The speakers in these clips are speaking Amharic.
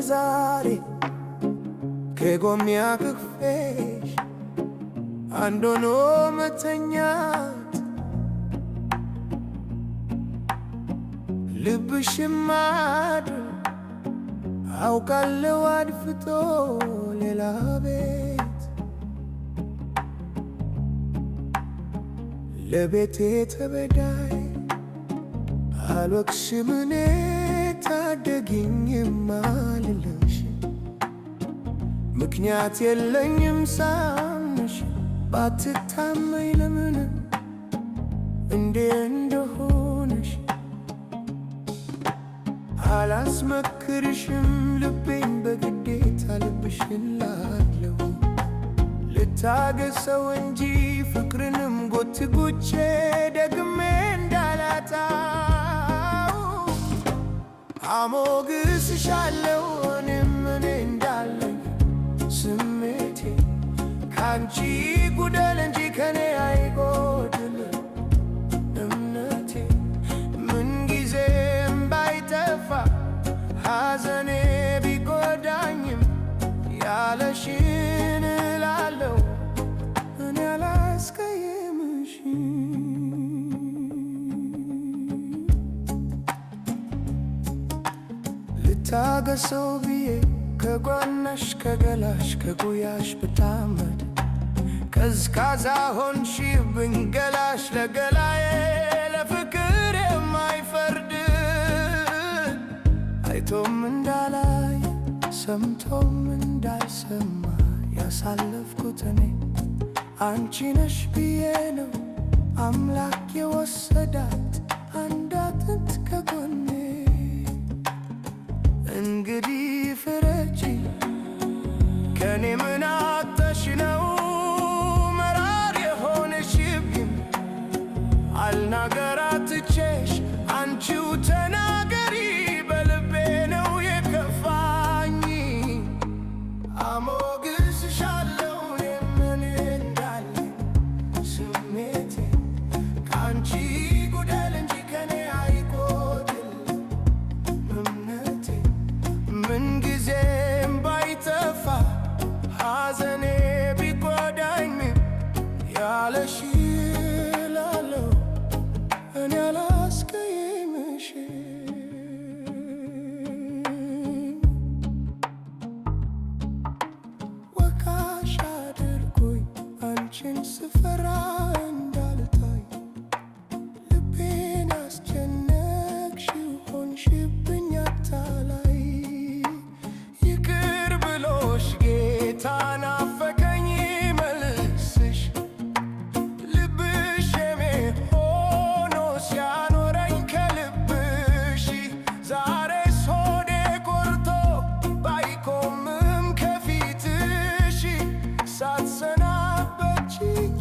ዛሬ ከጎኔ አቅፌሽ አንድ ሆኖ መተኛት ልብሽም ማድር አውቃለሁ አድፍጦ ሌላ ቤት ለቤቴ ተበዳይ አልወቅሽም እኔ ታደጊኝም አልልሽ ምክንያት የለኝም ሳምንሽ ባትታመኝ ለምን እንዴ እንደሆነሽ አላስመክርሽም ልቤን በግዴታ ልብሽን ላለው ልታገሰው እንጂ ፍቅርንም ጎትጉቼ ደግሜ እንዳላጣው አሞግስሻለሁ እኔም እኔ እንዳለኝ ስሜቴ ካንቺ ጉደል እንጂ ከኔ አይጎድል እምነቴ ምንጊዜም ባይጠፋ ሐዘኔ ቢጎዳኝም ያለሽን እላለሁ እኔ አላስቀይምሽም ልታገሰው ብዬ ከጓናሽ ከገላሽ ከጉያሽ ብታመድ ቀዝቃዛ ሆንሽብኝ ገላሽ ለገላዬ ለፍቅር የማይፈርድ አይቶም እንዳላይ ሰምቶም እንዳይሰማ ያሳለፍኩት እኔ አንቺ ነሽ ብዬ ነው አምላክ የወሰዳት አንድ አጥንት ከጎኔ እንግዲህ ፍረጂ ከኔ ምን አጥተሽ ነው መራር የሆነሽብኝ አልናገር አትቼሽ አንቺው ተናገሪ በልቤ ነው የከፋኝ አሞግስሻለሁ እኔም እኔ እንዳለኝ ስሜቴ ካንቺ ጉደል እንጂ ከኔ አይጎድል እምነቴ ምንጊዜም ባይጠፋ ሐዘኔ ቢጎዳኝም ያለሽ እላለሁ እኔ አላስቀይምሽም ወቃሽ አድርጎኝ አንቺን ስፈራ እንዳልታይ ልቤን ያስጨነቅሽው ሆንሽብኝ አታላይ ይቅር ብሎሽ ጌታ ናፈቀኝ መልስሽ ልብሽ የሜ ሆኖ ሲያኖረኝ ከልብሽ ዛሬስ ሆዴ ቆርጦ ባይቆምም ከፊትሽ ሳትሰናበችኝ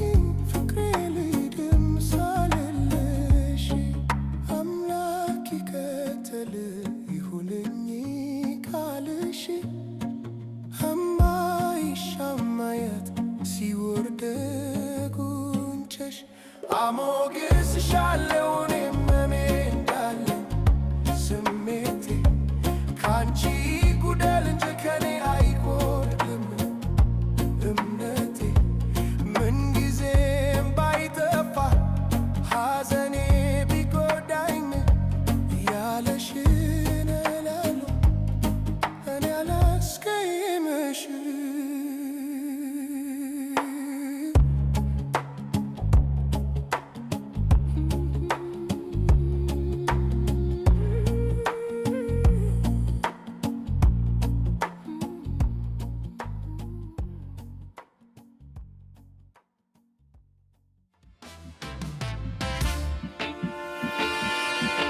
ፍቅሬ ልሂድም ሳልልሽ አምላክ ይከተል ይሁንኝ ካልሽ እማይሻማየት ሲወርድ ጉንጭሽ አሞግስሻለሁ እኔም እኔ እንዳለኝ ስሜቴ ካንቺ ጉደል እንጂ ከኔ አይጎድልም እምነቴ ምንጊዜም ባይጠፋ ሐዘኔ ቢጎዳኝ ያለሽን እላለሁ እኔ አላስቀይምሽም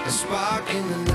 A spark in the